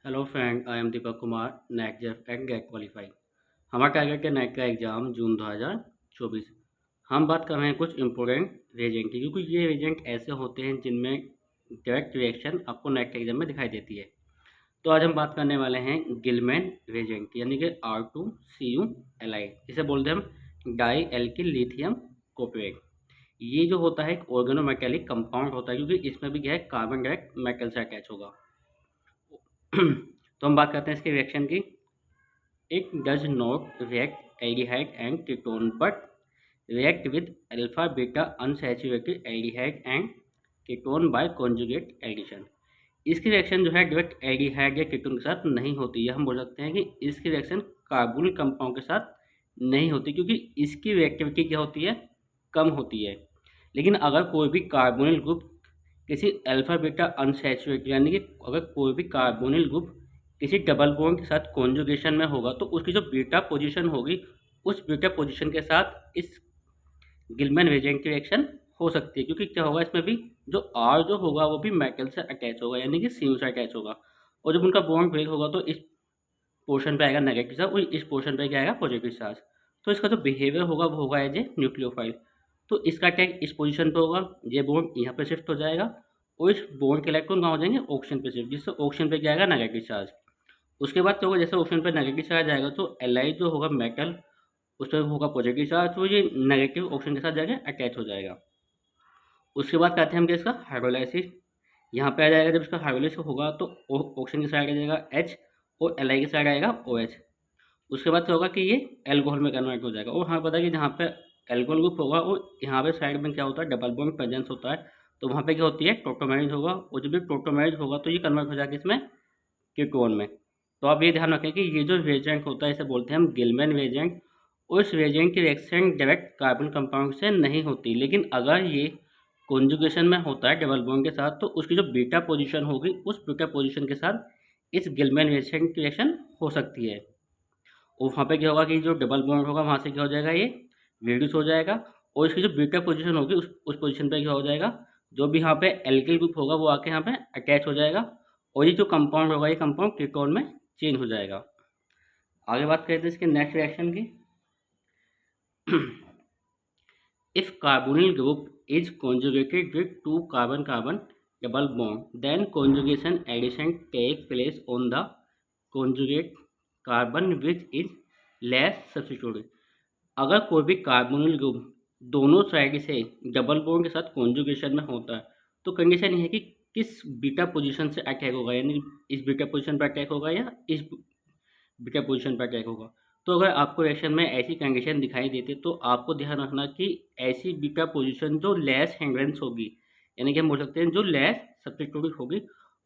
Hello friend, I am Deepak Kumar, NET JRF and GATE qualify. हमारा target है NET का exam June 2024। हम बात कर रहे हैं कुछ इंपॉर्टेंट रीजेंट की, क्योंकि ये रीजेंट ऐसे होते हैं जिनमें डायरेक्ट रिएक्शन आपको नेट के एग्जाम में दिखाई देती है। तो आज हम बात करने वाले हैं गिलमैन रीजेंट यानी कि R2CuLi, इसे बोलते हैं हम डाई एल्किल लिथियम कोपरेट। ये जो होता है एक ऑर्गेनोमेटेलिक कंपाउंड होता है, क्योंकि इसमें भी क्या है, कार्बन डायरेक्ट मेटल से अटैच होगा। तो हम बात करते हैं इसके रिएक्शन की। It does not react aldehyde and ketone but react with alpha beta unsaturated aldehyde and ketone by conjugate addition। इसकी रिएक्शन जो है डायरेक्ट एल्डिहाइड या कीटोन के साथ नहीं होती है। हम बोल सकते हैं कि इसकी रिएक्शन कार्बोनिल कंपाउंड के साथ नहीं होती, क्योंकि इसकी रिएक्टिविटी क्या होती है, कम होती है। लेकिन अगर कोई भी कार्बोनिल ग्रुप किसी अल्फा बीटा अनसैचुरेटेड यानी कि अगर कोई भी कार्बोनिल ग्रुप किसी डबल बॉन्ड के साथ कॉन्जुगेशन में होगा, तो उसकी जो बीटा पोजीशन होगी, उस बीटा पोजीशन के साथ इस गिलमैन रीजेंट की रिएक्शन हो सकती है। क्योंकि क्या होगा, इसमें भी जो आर जो होगा वो भी मेटल से अटैच होगा, यानी कि सीयू से अटैच होगा। और जब उनका बॉन्ड ब्रेक होगा तो इस पोर्शन पे आएगा नेगेटिव चार्ज और इस पोर्शन पे क्या आएगा, पॉजिटिव चार्ज। तो इसका जो बिहेवियर होगा वो होगा एज ए न्यूक्लियोफाइल। तो इसका अटैक इस पोजीशन पे होगा, ये बॉन्ड यहाँ पे शिफ्ट हो जाएगा और इस बॉन्ड के इलेक्ट्रॉन कहाँ हो जाएंगे, ऑक्सीजन पे शिफ्ट, जिससे ऑक्सीजन पे क्या आएगा, नेगेटिव चार्ज। उसके बाद क्या होगा, जैसे ऑक्सीजन पे नेगेटिव चार्ज आएगा तो एल जो होगा मेटल, उस पर होगा पॉजिटिव चार्ज, तो ये नेगेटिव ऑक्सीजन के साथ जाके अटैच हो जाएगा। उसके बाद कहते हैं हम कि इसका हाइड्रोलाइसिस यहाँ पे आ जाएगा। जब इसका हाइड्रोलाइसिस होगा तो ऑक्सीजन की साइड आ जाएगा H और Li की साइड आएगा OH। उसके बाद क्या होगा कि ये एल्कोहल में कन्वर्ट हो जाएगा। और हमें पता है कि जहाँ पे एल्कोहल ग्रुप होगा और यहाँ पे साइड में क्या होता है, डबल बॉन्ड प्रेजेंस होता है, तो वहाँ पे क्या होती है, टोटोमेरिज होगा। और जब भी टोटोमेरिज होगा तो ये कन्वर्ट हो जाएगा इसमें कीटोन में। तो आप ये ध्यान रखें कि ये जो रिएजेंट होता है इसे बोलते हैं हम गिलमैन रिएजेंट। उस रिएजेंट की रिएक्शन डायरेक्ट कार्बन कंपाउंड से नहीं होती, लेकिन अगर ये कॉन्जुगेशन में होता है डबल बॉन्ड के साथ, तो उसकी जो बीटा पोजीशन होगी उस बीटा पोजीशन के साथ इस गिलमैन रिएजेंट की रिएक्शन हो सकती है। और वहाँ पे क्या होगा कि जो डबल बॉन्ड होगा वहाँ से क्या हो जाएगा, ये रिड्यूस हो जाएगा। और इसकी जो बीटा पोजीशन होगी उस पोजीशन पे क्या हो जाएगा, जो भी यहाँ पे एल्किल ग्रुप होगा वो आके यहाँ पे अटैच हो जाएगा और ये जो कंपाउंड होगा ये कंपाउंड कीटोन में चेंज हो जाएगा। आगे बात करते हैं इसके नेक्स्ट रिएक्शन की। If carbonyl group is conjugated with two carbon-carbon double bond, then conjugation addition take place on the conjugate carbon which is less substituted। अगर कोई भी कार्बोनिल ग्रुप दोनों साइड से डबल बॉन्ड के साथ कॉन्जुगेशन में होता है, तो कंडीशन ये है कि किस बीटा पोजीशन से अटैक होगा, यानी इस बीटा पोजीशन पर अटैक होगा या इस बीटा पोजीशन पर अटैक होगा। तो अगर आपको रिएक्शन में ऐसी कंडीशन दिखाई देती है तो आपको ध्यान रखना कि ऐसी बीटा पोजीशन जो लेस हिंड्रेंस होगी, यानी कि हम बोल सकते हैं जो लेस सब्स्टिट्यूटेड होगी,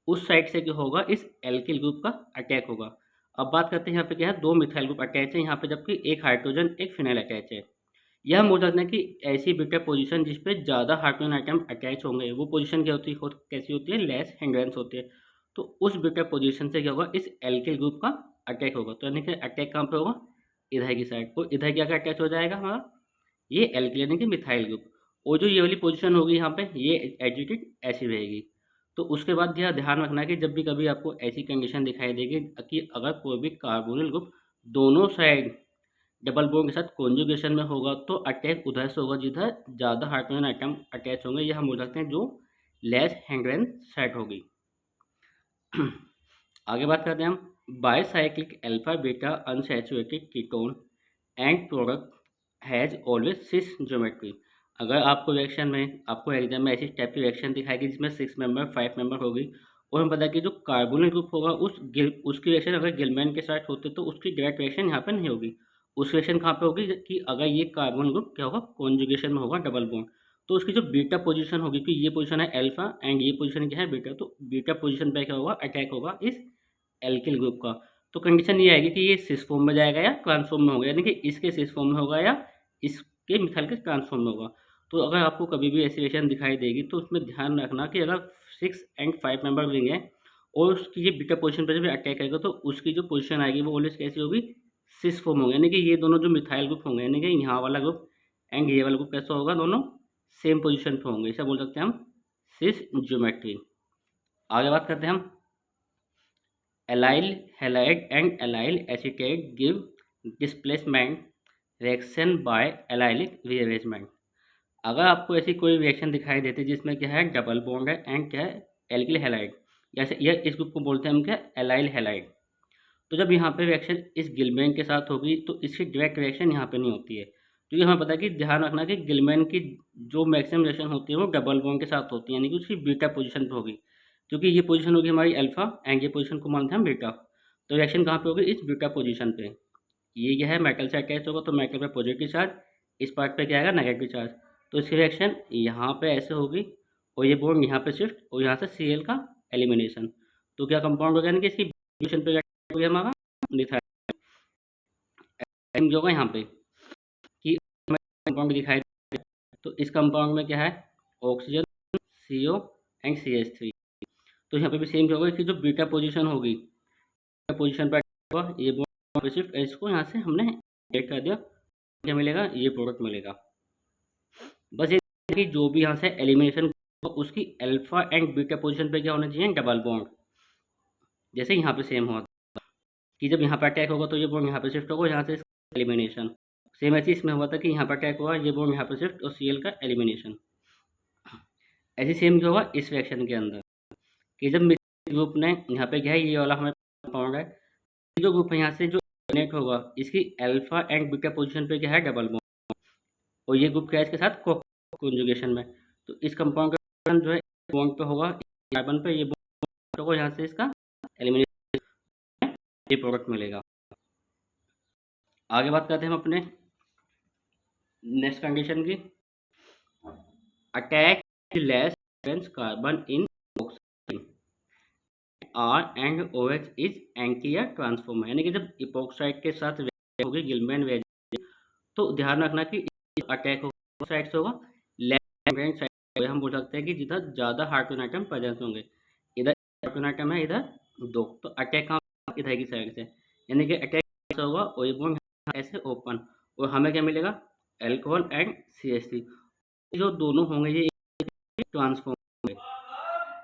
उस साइड से क्या होगा, इस एल्किल ग्रुप का अटैक होगा। अब बात करते हैं यहाँ पे क्या है, दो मिथाइल ग्रुप अटैच है यहाँ पे, जबकि एक हाइड्रोजन एक फिनाइल अटैच है। यह हम बोल सकते हैं कि ऐसी बीटा पोजीशन जिस पे ज़्यादा हाइड्रोजन आइटम अटैच होंगे वो पोजीशन क्या होती है, कैसी होती है, लेस हिंड्रेंस होती है। तो उस बीटा पोजीशन से क्या होगा, इस एल्किल ग्रुप का अटैक होगा। तो यानी कि अटैक कहाँ पे होगा, इधर की साइड को। इधर क्या अटैच हो जाएगा हमारा, ये एल्किल यानी कि मिथाइल ग्रुप। और जो ये वाली पोजीशन होगी यहाँ पे, ये एजिटेड ऐसी रहेगी। तो उसके बाद यह ध्यान रखना कि जब भी कभी आपको ऐसी कंडीशन दिखाई देगी कि अगर कोई भी कार्बोनिल ग्रुप दोनों साइड डबल बॉन्ड के साथ कॉन्जुगेशन में होगा, तो अटैक उधर से होगा जिधर ज़्यादा हाइड्रोजन आइटम अटैच होंगे, या हम बोल सकते हैं जो लेस हैंड्रेन सेट होगी। आगे बात करते हैं हम, bicyclic alpha beta unsaturated ketone end product has always cis geometry. अगर आपको रिएक्शन में, आपको एग्जाम में ऐसी टाइप की रिएक्शन दिखाएगी जिसमें 6 मेंबर 5 मेंबर होगी, और हमें पता है कि जो कार्बोनिल ग्रुप होगा उसकी रिएक्शन अगर गिलमैन के साथ होते तो उसकी डायरेक्ट रिएक्शन यहाँ पर नहीं होगी। उस रिएक्शन कहाँ पे होगी कि अगर ये कार्बोनिल ग्रुप क्या होगा, कॉन्जुगेशन में होगा डबल बॉन्ड, तो उसकी जो बीटा पोजीशन होगी, कि ये पोजीशन है अल्फा एंड ये पोजीशन क्या है बीटा, तो बीटा पोजीशन पे क्या होगा, अटैक होगा इस एल्किल ग्रुप का। तो कंडीशन ये आएगी कि ये सिस फॉर्म में जाएगा या ट्रांसफॉर्म में होगा, यानी कि इसके सिस फॉर्म में होगा या इसके मिथाइल के ट्रांसफॉर्म में होगा। तो अगर आपको कभी भी ऐसी रिएक्शन दिखाई देगी तो उसमें ध्यान रखना कि अगर 6 एंड 5 मेंबर रिंग है और उसकी ये बीटा पोजीशन पर जब अटैक आएगा तो उसकी जो पोजीशन आएगी वो ऑलवेज कैसी होगी, सिस फॉर्म होंगे। यानी कि ये दोनों जो मिथाइल ग्रुप होंगे, यानी कि यहाँ वाला ग्रुप एंड ये वाला ग्रुप कैसा होगा, दोनों सेम पोजीशन पे होंगे। इसे बोल सकते हैं हम सिस ज्योमेट्री। आगे बात करते हैं हम, allyl halide and allyl acetate give displacement reaction by allylic rearrangement. अगर आपको ऐसी कोई रिएक्शन दिखाई देती है जिसमें क्या है डबल बॉन्ड है एंड क्या है एल्किल हैलाइड, जैसे यह इस ग्रुप को बोलते हैं हम क्या एलाइल हैलाइड। तो जब यहाँ पे रिएक्शन इस गिलमैन के साथ होगी तो इसकी डायरेक्ट रिएक्शन यहाँ पे नहीं होती है, क्योंकि हमें पता है कि ध्यान रखना कि गिलमैन की जो मैक्सिमम रिएक्शन होती है वो डबल बॉन्ड के साथ होती है, यानी कि उसकी बीटा पोजीशन पे होगी, क्योंकि ये पोजीशन होगी हमारी अल्फा एंड ये पोजीशन को मानते हैं हम बीटा। तो रिएक्शन कहाँ पे होगी इस बीटा पोजीशन पे। ये क्या है मेटल से अटैच होगा तो मेटल पे पॉजिटिव चार्ज, इस पार्ट पे क्या आएगा नेगेटिव चार्ज, तो इसकी रिएक्शन यहाँ पे ऐसे होगी और ये बॉन्ड यहाँ पे शिफ्ट और यहाँ से Cl का एलिमिनेशन। तो क्या कंपाउंड हो गया ना कि इसकी पोजीशन पे हो गया हमारा मिथाइल जो होगा यहाँ पे कि कंपाउंड दिखाई दे, तो इस कंपाउंड में क्या है ऑक्सीजन CO एंड CH3। तो यहाँ पे भी सेम होगा कि जो बीटा पोजीशन होगी पोजीशन पर ये बॉन्ड शिफ्ट इसको यहाँ से हमने ऐड कर दिया, क्या मिलेगा ये प्रोडक्ट मिलेगा। बस ये कि जो भी यहाँ से एलिमिनेशन उसकी अल्फा एंड बीटा पोजीशन पे क्या होना चाहिए डबल बॉन्ड, जैसे यहाँ पे सेम हुआ कि जब यहाँ पर अटैक होगा तो ये बॉन्ड यहाँ पे शिफ्ट होगा, यहाँ से एलिमिनेशन। सेम ऐसे इसमें हुआ था कि यहाँ पर अटैक हुआ ये बॉन्ड यहाँ पे शिफ्ट और Cl का एलिमिनेशन। ऐसे सेम क्या होगा इस रिएक्शन के अंदर कि जब मिथाइल ग्रुप ने यहाँ पे क्या है ये वाला हमें कंपाउंड है, जो ग्रुप है यहाँ से जो एलिमिनेट होगा इसकी अल्फा एंड बीटा पोजीशन पे क्या है डबल बॉन्ड और ये ग्रुप क्या है इसके साथ कॉन्जुगेशन में। तो इस कंपाउंड का जो है बॉन्ड पे होगा कार्बन पे, ये बॉन्ड होगा यहाँ से इसका एलिमिनेशन ये प्रोडक्ट मिलेगा। आगे बात करते हैं हम अपने नेक्स्ट कंडीशन की, attack less carbon in R and OH is anti या ट्रांसफॉर्मर, यानी कि जब इपोक्साइड के साथ होगी गिलमैन रिएजेंट तो ध्यान रखना कि अटैक साइड से होगा लेफ्ट हैंड साइड, हम बोल सकते हैं कि जिधर ज़्यादा हाइड्रोजन आइटम प्रेजेंट होंगे, इधर हाइड्रोजन आइटम है इधर दो, तो अटैक कहाँ इधर की साइड से, यानी कि अटैक होगा और ये बॉन्ड ऐसे ओपन और हमें क्या मिलेगा अल्कोहल एंड CH3, जो दोनों होंगे ये ट्रांसफॉर्म होंगे।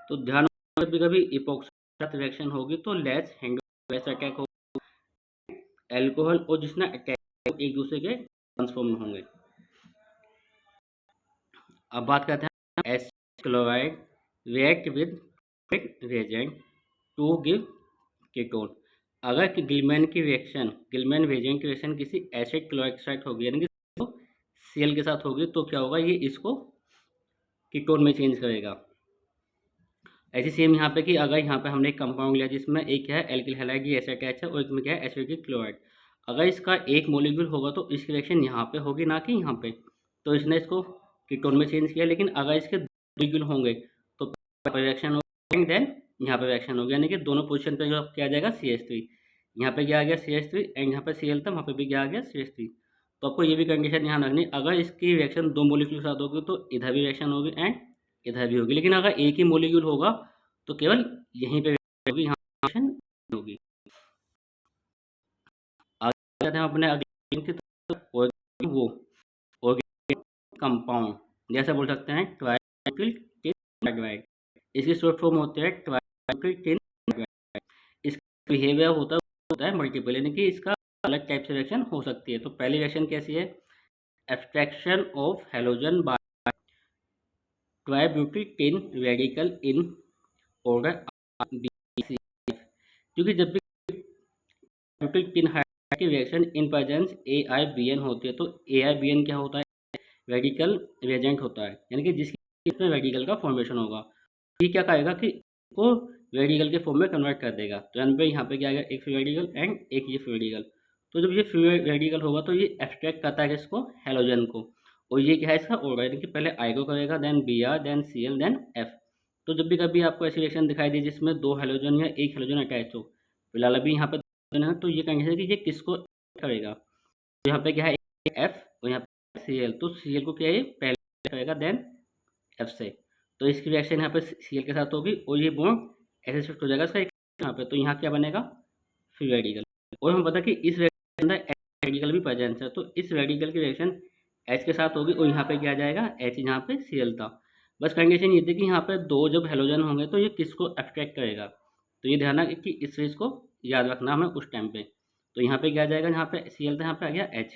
तो ध्यान कभी कभी इपोक्साइड रिएक्शन होगी तो लेस हैंड अटैक होगा, अल्कोहल और जिसने अटैक एक दूसरे के ट्रांसफॉर्म होंगे। अब बात करते हैं acid chloride react with reagent to give ketone. अगर कि गिलमैन रिएजेंट की रिएक्शन किसी एसिड क्लोराइड के साथ होगी, यानी कि Cl के साथ होगी, तो क्या होगा ये इसको कीटोन में चेंज करेगा। ऐसे सेम यहाँ पे कि अगर यहाँ पे हमने एक कंपाउंड लिया जिसमें एक क्या है एल्किल हैलाइड ये ऐसे अटैच है और एक में क्या है एसिडिक क्लोराइड, अगर इसका एक मोलिक्यूल होगा तो इसकी रिएक्शन यहाँ पे होगी ना कि यहाँ पे, तो इसने इसको कीटोन में चेंज किया। लेकिन अगर इसके मोलिक्यूल होंगे तो रिएक्शन होगी देन यहाँ पे रिएक्शन होगी, यानी कि दोनों पोजीशन पे जो क्या आ जाएगा CH3, यहाँ पे क्या आ गया CH3 एंड यहाँ पे Cl था वहाँ पे भी क्या आ गया CH3। तो आपको ये भी कंडीशन ध्यान रखनी, अगर इसकी रिएक्शन दो मोलिक्यूल के साथ होगी तो इधर भी रिएक्शन होगी एंड इधर भी होगी, लेकिन अगर एक ही मोलिक्यूल होगा तो केवल यहीं पे होगी, यहाँ रिएक्शन होगी। आगे जाते हैं अपने अगले की तरफ, वो ऑर्गेनिक कंपाउंड जैसे बोल सकते हैं ट्राइमिथाइल टिन हाइड्राइड, इसकी शॉर्ट फॉर्म होते हैं ट्राइमिथाइल टिन हाइड्राइड। इसका बिहेवियर होता है मल्टीपल, यानी कि इसका अलग टाइप से रिएक्शन हो सकती है। तो पहली रिएक्शन कैसी है abstraction of halogen by tributyl tin radical in order BCF, क्योंकि जब भी ब्यूटिल टिन हाइड्राइड की रिएक्शन इन प्रेजेंस AIBN होती है तो AIBN क्या होता है रेडिकल रिएजेंट होता है, यानी कि जिसकी इसमें रेडिकल का फॉर्मेशन होगा। ये क्या करेगा कि इसको रेडिकल के फॉर्म में कन्वर्ट कर देगा। तो यहाँ पे क्या आएगा एक फ्री रेडिकल एंड एक ये फ्री रेडिकल। तो जब ये फ्री रेडिकल होगा तो ये एब्स्ट्रैक्ट करता है इसको हैलोजन को, और ये क्या है इसका ऑर्डर, यानी कि पहले I को करेगा then Br then Cl then F। तो जब भी कभी आपको ऐसी रिएक्शन दिखाई दी जिसमें दो हैलोजन या एक हैलोजन अटैच हो, फिलहाल अभी यहाँ पे है तो ये कंडीशन है कि ये किसको करेगा, तो यहाँ पे क्या है F और यहाँ पे Cl, तो Cl को क्या है पहले करेगा देन F से, तो इसकी रिएक्शन यहाँ पे Cl के साथ होगी और ये बॉन्ड ऐसे शिफ्ट हो जाएगा इसका यहाँ पे, तो यहाँ क्या बनेगा फ्री रेडिकल। और हम पता कि इस रेडिकल अंदर रेडिकल भी प्रेजेंट है, तो इस रेडिकल की रिएक्शन H के साथ होगी और यहाँ पे क्या आ जाएगा H, यहाँ पे Cl था। बस कंडीशन ये थी कि यहाँ पे दो जब हेलोजन होंगे तो ये किसको एब्स्ट्रैक्ट करेगा, तो ये ध्यान रखना कि इस चीज़ को याद रखना हमें उस टाइम पे। तो यहाँ पे क्या आ जाएगा, यहाँ पे Cl था, यहाँ पे आ गया H।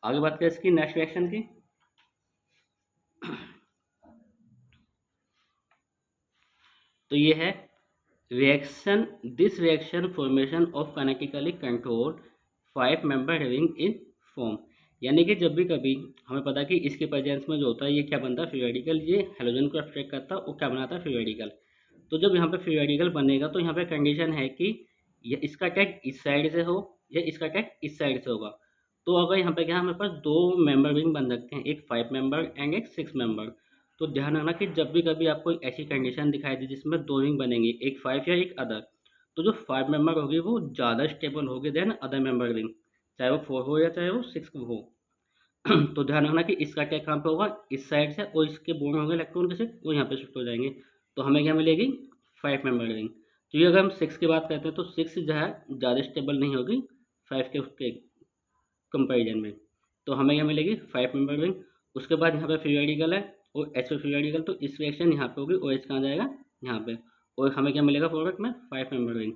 आगे बात करें इसकी नेक्स्ट रिएक्शन की। तो ये है reaction, this reaction formation of kinetically controlled 5 member ring in form. यानी कि जब भी कभी हमें पता है कि इसके प्रेजेंस में जो होता है ये क्या बनता है, फ्री रेडिकल, ये हेलोजन को अब्स्ट्रैक्ट करता है और क्या बनाता है, फ्री रेडिकल। तो जब यहाँ पे फ्री रेडिकल बनेगा तो यहाँ पे कंडीशन है कि ये इसका अटैक इस साइड से हो या इसका अटैक इस साइड से होगा। तो अगर यहाँ पे क्या हमारे पास 2 मेंबर रिंग बन सकते हैं, एक 5 मेंबर एंड एक 6 मेंबर। तो ध्यान रखना कि जब भी कभी आपको ऐसी कंडीशन दिखाई दे जिसमें 2 रिंग बनेंगी, एक 5 या एक अदर, तो जो 5 मेंबर होगी वो ज़्यादा स्टेबल होगी देन अदर मेंबर रिंग, चाहे वो 4 हो या चाहे वो 6 हो। तो ध्यान रखना कि इसका अटैक कहाँ पे होगा, इस साइड से, और इसके बोन होंगे इलेक्ट्रॉन के सिर्फ वो यहाँ पे शिफ्ट हो जाएंगे। तो हमें क्या मिलेगी, 5 मेंबर रिंग। तो ये अगर हम 6 की बात करते हैं तो 6 जो है ज़्यादा स्टेबल नहीं होगी 5 के उसके कंपेरिजन में। तो हमें क्या मिलेगी, 5 मेंबर रिंग। उसके बाद यहाँ पे फ्री रेडिकल है और एच पे फ्री रेडिकल, तो इस रिएक्शन यहाँ पे होगी और एच कहाँ जाएगा, यहाँ पे, और हमें क्या मिलेगा प्रोडक्ट में, 5 मेंबर रिंग।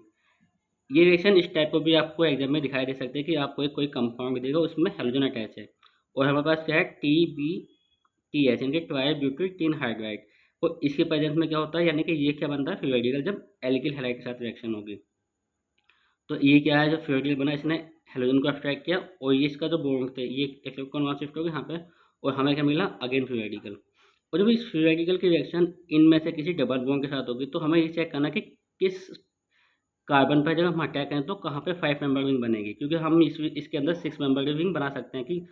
ये रिएक्शन इस टाइप को भी आपको एग्जाम में दिखाई दे सकते हैं कि आपको एक कोई कंपाउंड देगा उसमें हेलोजन अटैच है और हमारे पास क्या है, TbTH यानी कि ट्राई ब्यूटिल टीन हाइड्राइड। और इसके प्रेजेंस में क्या होता है, यानी कि ये क्या बनता है, फ्री रेडिकल, जब एल्किल हैलाइड के साथ रिएक्शन होगी। तो ये क्या है, जब फ्री रेडिकल बना इसने हेलोजन को अब्स्ट्रैक्ट किया और ये इसका जो बॉन्ड थे ये इलेक्ट्रॉन वहाँ शिफ्ट हो गया यहाँ पे, और हमें क्या मिला, अगेन फ्री रेडिकल। और जब इस फ्री रेडिकल की रिएक्शन इनमें से किसी डबल बॉन्ड के साथ होगी तो हमें ये चेक करना कि किस कार्बन पर जब हम अटैक करें तो कहाँ पे 5 मेंबर रिंग बनेगी, क्योंकि हम इसके अंदर 6 मेंबर रिंग बना सकते हैं कि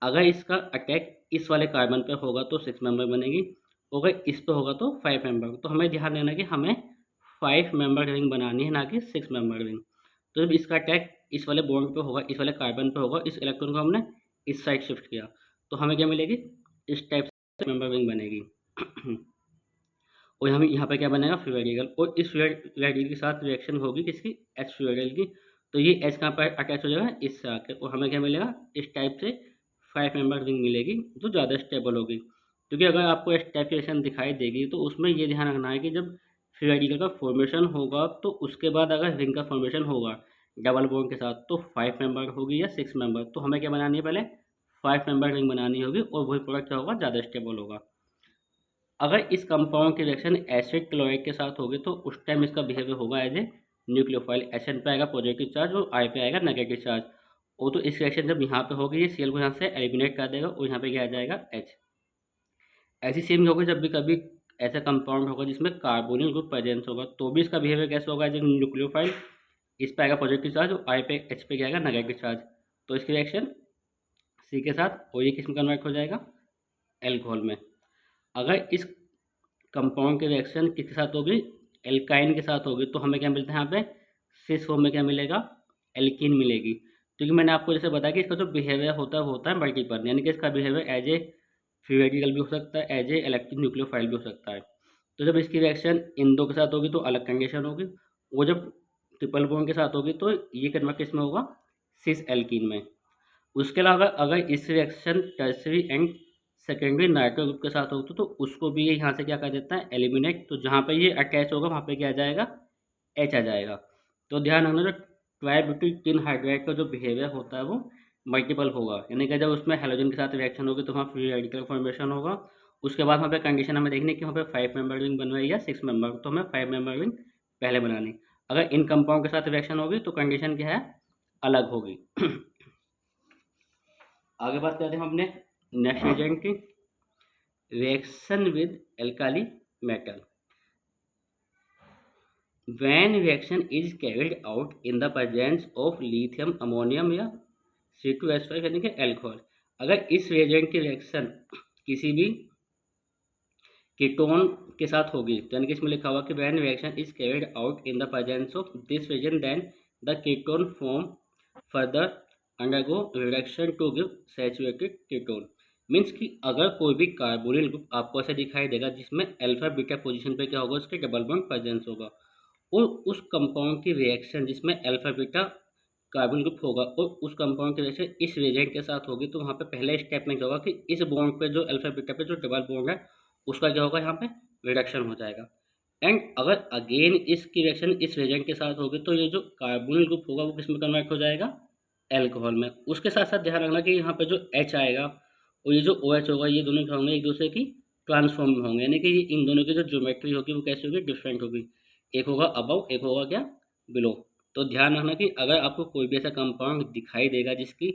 अगर इसका अटैक इस वाले कार्बन पे होगा तो 6 मेंबर बनेगी, अगर इस पे होगा तो 5 मेंबर। तो हमें ध्यान देना कि हमें 5 मेंबर रिंग बनानी है, ना कि 6 मेंबर रिंग। तो जब इसका अटैक इस वाले बॉन्ड पे होगा, इस वाले कार्बन पे होगा, इस इलेक्ट्रॉन को हमने इस साइड शिफ्ट किया, तो हमें क्या मिलेगी, इस टाइप से मेंबर रिंग बनेगी। और हमें यहाँ पे क्या बनेगा, फ्री रेडिकल, और इस फ्री रेडिकल के साथ रिएक्शन होगी किसकी, एच फ्री रेडिकल की। तो ये एच कहाँ पर अटैच हो जाएगा, इससे आके, और हमें क्या मिलेगा, इस टाइप से 5 मेंबर रिंग मिलेगी जो ज़्यादा स्टेबल होगी। क्योंकि अगर आपको इस टाइप की रिएक्शन दिखाई देगी तो उसमें ये ध्यान रखना है कि जब फ्री रेडिकल का फॉर्मेशन होगा तो उसके बाद अगर रिंग का फॉर्मेशन होगा डबल बॉन्ड के साथ तो 5 मेंबर होगी या 6 मेंबर। तो हमें क्या बनानी है, पहले 5 मेंबर रिंग बनानी होगी और वही प्रोडक्ट क्या होगा, ज़्यादा स्टेबल होगा। अगर इस कंपाउंड की रिएक्शन एसिड क्लोराइड के साथ होगी तो उस टाइम इसका बिहेवियर होगा एज ए न्यूक्लियोफाइल, एच पे आएगा पॉजिटिव चार्ज और आई पे आएगा नेगेटिव चार्ज। और तो इस रिएक्शन जब यहाँ पे होगी ये सीएल को यहाँ से एलिमिनेट कर देगा और यहाँ पे क्या आ जाएगा, एच। ऐसी सेम होगी जब भी कभी ऐसा कंपाउंड होगा जिसमें कार्बोनिल ग्रुप प्रेजेंस होगा तो भी इसका बिहेवियर कैसे होगा, एज ए न्यूक्लियोफाइल, इस पे आएगा पॉजिटिव चार्ज और आई पे एच पे क्या आएगा, नेगेटिव चार्ज। तो इसकी रिएक्शन सी के साथ और ये किस में कन्वर्ट हो जाएगा, एल्कोहल में। अगर इस कंपाउंड की रिएक्शन किसके साथ होगी, एल्काइन के साथ होगी, तो हमें क्या मिलता है यहाँ पे, सिस फॉर्म में क्या मिलेगा, एल्कीन मिलेगी। क्योंकि मैंने आपको जैसे बताया कि इसका जो बिहेवियर होता है वो होता है मल्टीपल, यानी कि इसका behaviour as a free radical भी हो सकता है, एज ए इलेक्ट्रिक न्यूक्लियोफाइल भी हो सकता है। तो जब इसकी रिएक्शन इन दो के साथ होगी तो अलग कंडीशन होगी, वो जब ट्रिपल बॉन्ड के साथ होगी तो ये कन्वर्ट किस में होगा, सिस एल्कीन में। उसके अलावा अगर इस reaction tertiary and secondary nitro group के साथ होता तो उसको भी ये यहाँ से क्या कर देता है, एलिमिनेट। तो जहाँ पे ये अटैच होगा वहाँ पे क्या आ जाएगा, एच आ जाएगा। तो ध्यान रखना जो ट्राईब्यूटिल टिन हाइड्राइड का जो बिहेवियर होता है वो मल्टीपल होगा, यानी कि जब उसमें हेलोजन के साथ रिएक्शन होगी तो वहाँ फ्री रेडिकल फॉर्मेशन होगा। उसके बाद वहाँ पे कंडीशन हमें देखनी कि वहाँ पे 5 मेंबर रिंग बनवाई या 6 मेंबर, तो हमें 5 मेंबर रिंग पहले बनानी। अगर इन कंपाउंड के साथ रिएक्शन होगी तो कंडीशन क्या है, अलग होगी। आगे बात करते हैं हम अपने नेक्स्ट एजेंट की, reaction with alkali metal. When reaction is carried out in the presence of lithium ammonium या C2H5 यानी कि एल्कोहल, अगर इस रिएजेंट की रिएक्शन किसी भी कीटोन के साथ होगी, तो यानी कि इसमें लिखा हुआ कि when reaction is carried out in the presence of this reagent then the ketone form further undergo reduction to give saturated ketone। Means कि अगर कोई भी कार्बोनिल ग्रुप आपको ऐसे दिखाई देगा जिसमें अल्फा बीटा पोजीशन पे क्या होगा, उसके डबल बॉन्ड प्रेजेंस होगा, और उस कंपाउंड की रिएक्शन जिसमें अल्फा बीटा कार्बन ग्रुप होगा और उस कंपाउंड की रिएक्शन इस रिएजेंट के साथ होगी, तो वहाँ पे पहले स्टेप में क्या होगा कि इस बॉन्ड पे जो अल्फा बीटा पे जो डबल बॉन्ड है उसका क्या होगा, यहाँ पे रिडक्शन हो जाएगा। एंड अगर अगेन इसकी रिएक्शन इस रिएजेंट के साथ होगी तो ये जो कार्बोनिल ग्रुप होगा वो किस में कन्वर्ट हो जाएगा, एल्कोहल में। उसके साथ साथ ध्यान रखना कि यहाँ पे जो H आएगा और ये जो OH होगा ये दोनों क्या होंगे, एक दूसरे की ट्रांसफॉर्म में होंगे, यानी कि ये इन दोनों की जो ज्योमेट्री होगी वो कैसी होगी, डिफरेंट होगी। एक होगा अबव, एक होगा क्या, बिलो। तो ध्यान रखना कि अगर आपको कोई भी ऐसा कंपाउंड दिखाई देगा जिसकी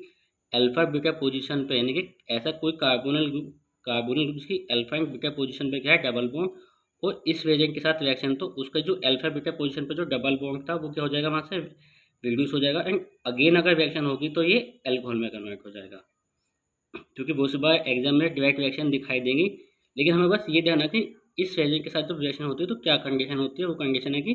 अल्फा बीटा पोजीशन पे, यानी कि ऐसा कोई कार्बोनिल ग्रुप जिसकी अल्फा एंड बीटा पोजीशन पे क्या है, डबल बॉन्ड, और इस रिएजेंट के साथ रिएक्शन, तो उसका जो अल्फा बीटा पोजीशन पे जो डबल बॉन्ड था वो क्या हो जाएगा, वहाँ से रिड्यूस हो जाएगा। एंड अगेन अगर रिएक्शन होगी तो ये एल्कोहल में कन्वर्ट हो जाएगा। क्योंकि बहुत सी बार एग्जाम में डायरेक्ट रिएक्शन दिखाई देंगी, लेकिन हमें बस ये ध्यान है कि इस रिएजेंट के साथ जब रिएक्शन होती है तो क्या कंडीशन होती है। वो कंडीशन है कि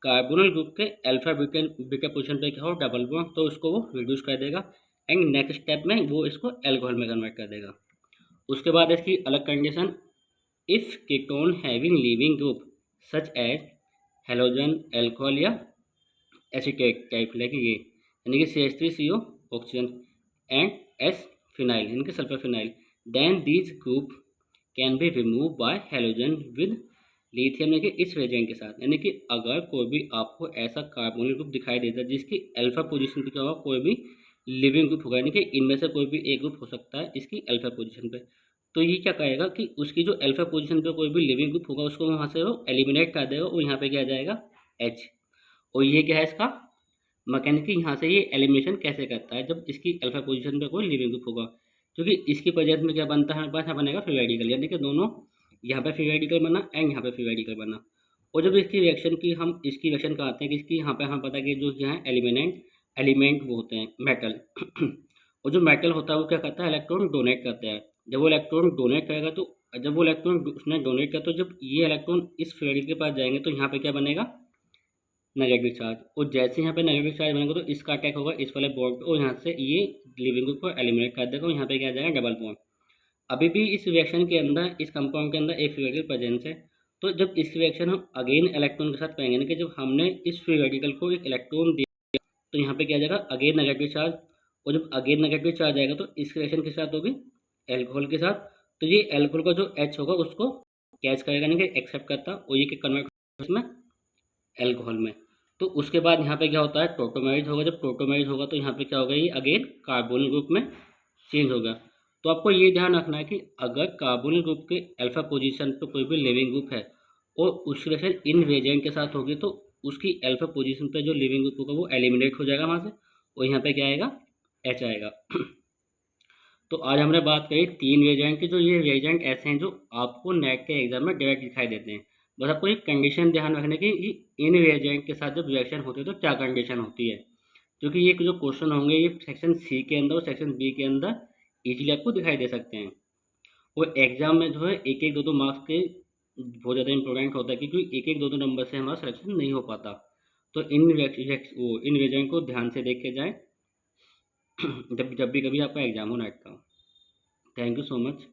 कार्बोनिल ग्रुप के अल्फा बीटा बीटा पोजीशन पे क्या हो, डबल बॉन्ड, तो उसको वो रिड्यूस कर देगा एंड नेक्स्ट स्टेप में वो इसको एल्कोहल में कन्वर्ट कर देगा। उसके बाद इसकी अलग condition, if ketone having leaving group such as halogen, alcohol या एसीटेट टाइप, लाइक ये, यानी कि CH3CO oxygen and S phenyl, यानी कि sulphur phenyl, then these group can be remove by halogen with lithium, यानी कि इस रिएजेंट के साथ। यानी कि अगर कोई भी आपको ऐसा कार्बोनिल ग्रुप दिखाई देता है जिसकी अल्फा पोजीशन पे क्या होगा, कोई भी लिविंग ग्रुप होगा, यानी कि इनमें से कोई भी एक ग्रुप हो सकता है इसकी अल्फा पोजीशन पे, तो ये क्या कहेगा कि उसकी जो अल्फा पोजीशन पे कोई भी लिविंग ग्रुप होगा उसको वहाँ से वो एलिमिनेट कर देगा और यहाँ पे क्या आ जाएगा, H। और ये क्या है इसका मैकेनिकली, यहाँ से ये एलिमिनेशन कैसे करता है, जब इसकी अल्फा पोजीशन पे कोई लिविंग ग्रुप होगा, क्योंकि इसकी प्रेजेंस में क्या बनता है हमारे पास, यहाँ बनेगा फ्री रेडिकल, यानी कि दोनों यहाँ पे फ्री रेडिकल बना एंड यहाँ पे फ्री रेडिकल बना। और जब इसकी रिएक्शन की हम इसकी रिएक्शन का आते हैं कि इसकी यहाँ पे हमें पता है कि जो यहाँ एलिमेंट वो होते हैं मेटल और जो मेटल होता है वो क्या करता है, इलेक्ट्रॉन डोनेट करता है। जब वो इलेक्ट्रॉन डोनेट करेगा तो जब वो इलेक्ट्रॉन उसने डोनेट किया तो जब ये इलेक्ट्रॉन इस फ्री रेडिकल के पास जाएंगे तो यहाँ पे क्या बनेगा, नेगेटिव चार्ज। और जैसे यहाँ पे नेगेटिव चार्ज बनेगा तो इसका अटैक होगा इस वाले बॉन्ड पे और यहाँ से ये लिविंग ग्रुप को एलिमिनेट कर देगा और यहाँ पे क्या आ जाएगा, डबल बॉन्ड। अभी भी इस रिएक्शन के अंदर, इस कंपाउंड के अंदर एक फ्री रेडिकल प्रेजेंस है। तो जब इस रिएक्शन हम अगेन इलेक्ट्रॉन के साथ पाएंगे ना कि जब हमने इस फ्री रेडिकल को एक इलेक्ट्रॉन दिया तो यहाँ पे क्या आ जाएगा, अगेन नेगेटिव चार्ज। और जब अगेन नेगेटिव चार्ज आएगा तो इस रिएक्शन के साथ होगी एल्कोहल के साथ, तो ये एल्कोहल का जो H होगा उसको कैच करेगा, नहीं कि एक्सेप्ट करता, और ये कन्वर्ट इसमें एल्कोहल में। तो उसके बाद यहाँ पे क्या होता है, टोटोमेरिज होगा। जब टोटोमेरिज होगा तो यहाँ पे क्या होगा, ये अगेन कार्बोनिल ग्रुप में चेंज होगा। तो आपको ये ध्यान रखना है कि अगर कार्बोनिल ग्रुप के अल्फा पोजीशन पे कोई भी लिविंग ग्रुप है और उसकी रिएक्शन इन रिएजेंट के साथ होगी तो उसकी अल्फा पोजीशन पे जो लिविंग ग्रुप होगा वो एलिमिनेट हो जाएगा वहाँ से और यहाँ पे क्या आएगा, H आएगा। तो आज हमने बात करी 3 रिएजेंट की। जो ये रिएजेंट ऐसे हैं जो आपको नेट के एग्जाम में डायरेक्ट दिखाई देते हैं। बस आपको एक कंडीशन ध्यान रखने की, इन रिएजेंट के साथ जब रिएक्शन होती है तो क्या कंडीशन होती है, क्योंकि ये जो क्वेश्चन होंगे ये सेक्शन C के अंदर और सेक्शन B के अंदर इजीली आपको दिखाई दे सकते हैं। और एग्जाम में जो है एक एक दो दो मार्क्स के बहुत ज़्यादा इंपॉर्टेंट होता है, क्योंकि एक एक दो दो नंबर से हमारा सिलेक्शन नहीं हो पाता। तो इन रिएजेंट को ध्यान से देख के जाएँ जब जब भी कभी आपका एग्जाम हो नेट का। Thank you so much.